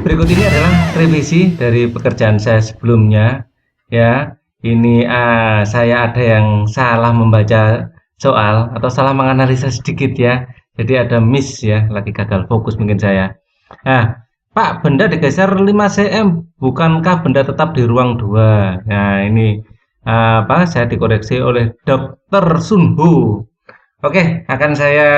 berikut ini adalah revisi dari pekerjaan saya sebelumnya. Ya, ini saya ada yang salah membaca soal atau salah menganalisa sedikit ya. Jadi ada miss ya, lagi gagal fokus mungkin saya. Nah, Pak, benda digeser 5 cm, bukankah benda tetap di ruang 2? Nah, ini saya dikoreksi oleh Dokter Sunhu. Oke, akan saya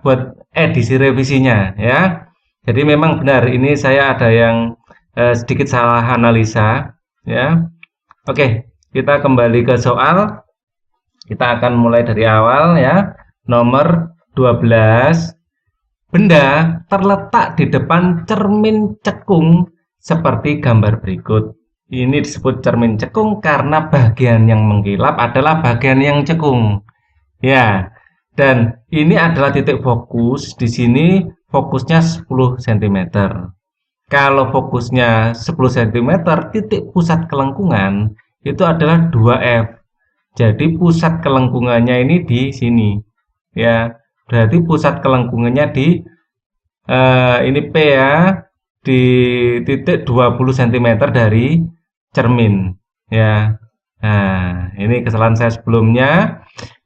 buat edisi revisinya ya. Jadi memang benar ini saya ada yang sedikit salah analisa ya. Oke, kita kembali ke soal. Kita akan mulai dari awal ya. Nomor 12. Benda terletak di depan cermin cekung seperti gambar berikut. Ini disebut cermin cekung karena bagian yang mengkilap adalah bagian yang cekung. Ya, dan ini adalah titik fokus. Di sini fokusnya 10 cm. Kalau fokusnya 10 cm, titik pusat kelengkungan itu adalah 2F. Jadi pusat kelengkungannya ini di sini. Ya, berarti pusat kelengkungannya di ini P ya, di titik 20 cm dari cermin. Ya. Nah, ini kesalahan saya sebelumnya.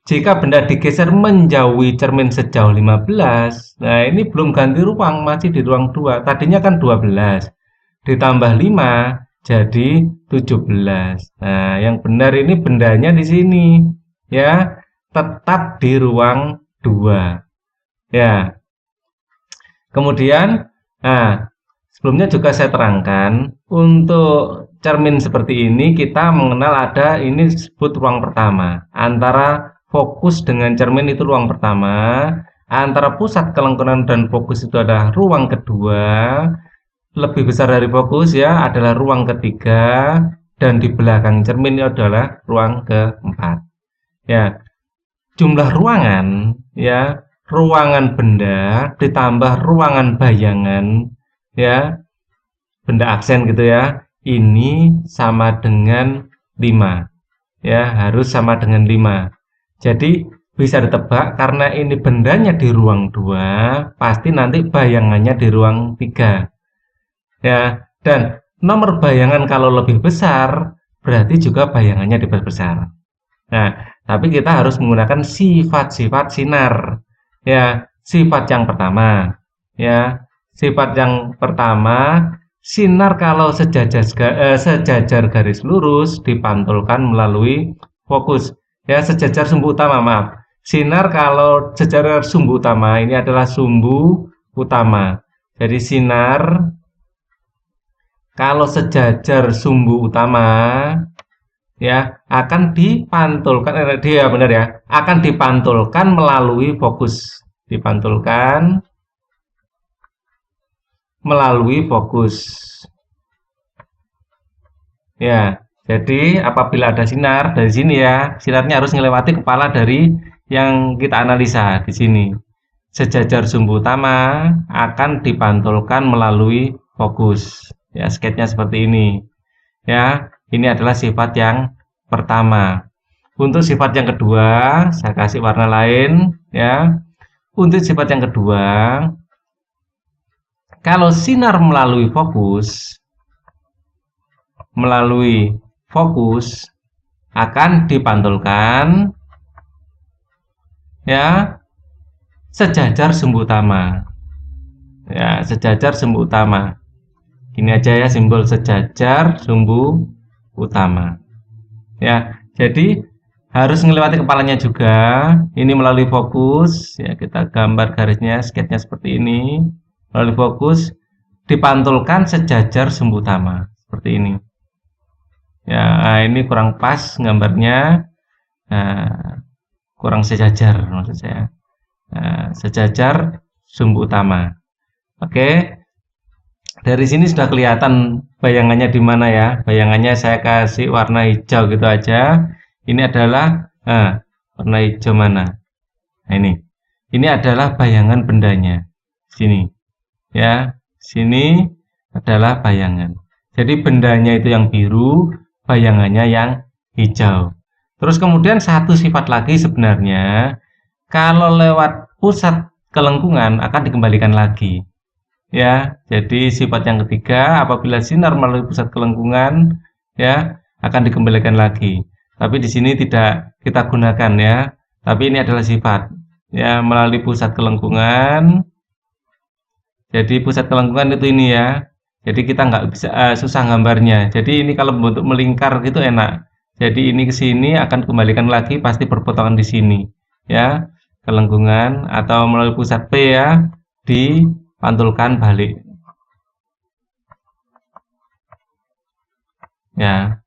Jika benda digeser menjauhi cermin sejauh 15, nah ini belum ganti ruang, masih di ruang 2. Tadinya kan 12, ditambah 5 jadi 17. Nah, yang benar ini bendanya di sini, ya, tetap di ruang 2. Ya. Kemudian, nah, sebelumnya juga saya terangkan, untuk cermin seperti ini kita mengenal ada ini disebut ruang pertama. Antara fokus dengan cermin itu ruang pertama, antara pusat kelengkungan dan fokus itu adalah ruang kedua, lebih besar dari fokus ya adalah ruang ketiga, dan di belakang cermin itu adalah ruang keempat. Ya, jumlah ruangan ya, ruangan benda ditambah ruangan bayangan ya, benda aksen gitu ya, ini sama dengan 5 ya, harus sama dengan 5. Jadi bisa ditebak karena ini bendanya di ruang 2, pasti nanti bayangannya di ruang 3. Ya, dan nomor bayangan kalau lebih besar, berarti juga bayangannya diperbesar. Nah, tapi kita harus menggunakan sifat-sifat sinar. Ya, sifat yang pertama. Ya, sifat yang pertama, sinar kalau sejajar garis lurus dipantulkan melalui fokus. Ya, sejajar sumbu utama, maaf. Sinar kalau sejajar sumbu utama, ini adalah sumbu utama. Jadi sinar kalau sejajar sumbu utama ya akan dipantulkan dia benar ya, akan dipantulkan melalui fokus. Dipantulkan melalui fokus. Ya, jadi apabila ada sinar dari sini ya, sinarnya harus melewati kepala dari yang kita analisa di sini. Sejajar sumbu utama akan dipantulkan melalui fokus. Ya, sketnya seperti ini. Ya, ini adalah sifat yang pertama. Untuk sifat yang kedua, saya kasih warna lain ya. Untuk sifat yang kedua, kalau sinar melalui fokus akan dipantulkan ya sejajar sumbu utama. Ya, sejajar sumbu utama. Ini aja ya simbol sejajar sumbu utama. Ya, jadi harus melewati kepalanya juga. Ini melalui fokus. Ya, kita gambar garisnya, sketnya seperti ini. Melalui fokus dipantulkan sejajar sumbu utama seperti ini. Ya, nah ini kurang pas gambarnya, nah, kurang sejajar maksud saya. Nah, sejajar sumbu utama. Oke, dari sini sudah kelihatan bayangannya di mana ya. Bayangannya saya kasih warna hijau gitu aja. Ini adalah warna hijau mana? Nah, ini adalah bayangan bendanya. Sini, ya, sini adalah bayangan. Jadi bendanya itu yang biru, bayangannya yang hijau. Terus kemudian satu sifat lagi sebenarnya, kalau lewat pusat kelengkungan akan dikembalikan lagi. ya. Jadi sifat yang ketiga, apabila sinar melalui pusat kelengkungan ya akan dikembalikan lagi. Tapi di sini tidak kita gunakan ya. Tapi ini adalah sifat ya melalui pusat kelengkungan. Jadi pusat kelengkungan itu ini ya. Jadi kita nggak bisa susah gambarnya. Jadi ini kalau bentuk melingkar gitu enak. Jadi ini ke sini akan kembalikan lagi pasti berpotongan di sini ya. Kelengkungan atau melalui pusat P ya dipantulkan balik. Ya.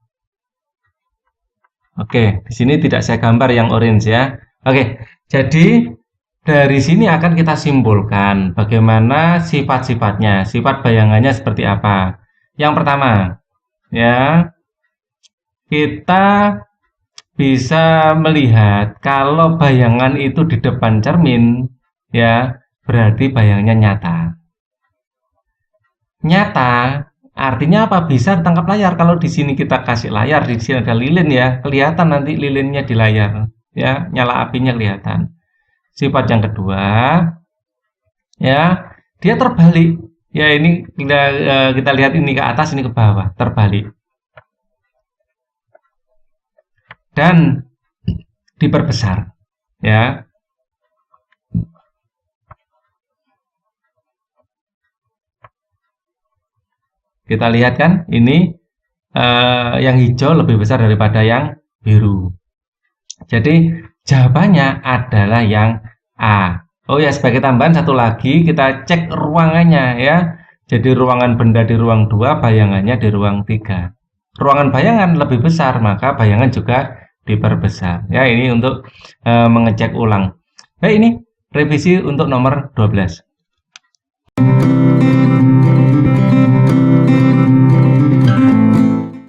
Oke, di sini tidak saya gambar yang orange ya. Oke, jadi dari sini akan kita simpulkan bagaimana sifat-sifatnya, sifat bayangannya seperti apa. Yang pertama, ya, kita bisa melihat kalau bayangan itu di depan cermin, ya, berarti bayangnya nyata. Nyata artinya apa? Bisa ditangkap layar. Kalau di sini kita kasih layar, di sini ada lilin ya, kelihatan nanti lilinnya di layar, ya, nyala apinya kelihatan. Sifat yang kedua, ya, dia terbalik. Ya, ini kita lihat ini ke atas, ini ke bawah, terbalik. Dan diperbesar, ya. Kita lihat kan, ini yang hijau lebih besar daripada yang biru. Jadi jawabannya adalah yang A. Oh ya, sebagai tambahan satu lagi kita cek ruangannya ya. Jadi ruangan benda di ruang 2, bayangannya di ruang 3. Ruangan bayangan lebih besar, maka bayangan juga diperbesar. Ya, ini untuk mengecek ulang. Baik, ini revisi untuk nomor 12.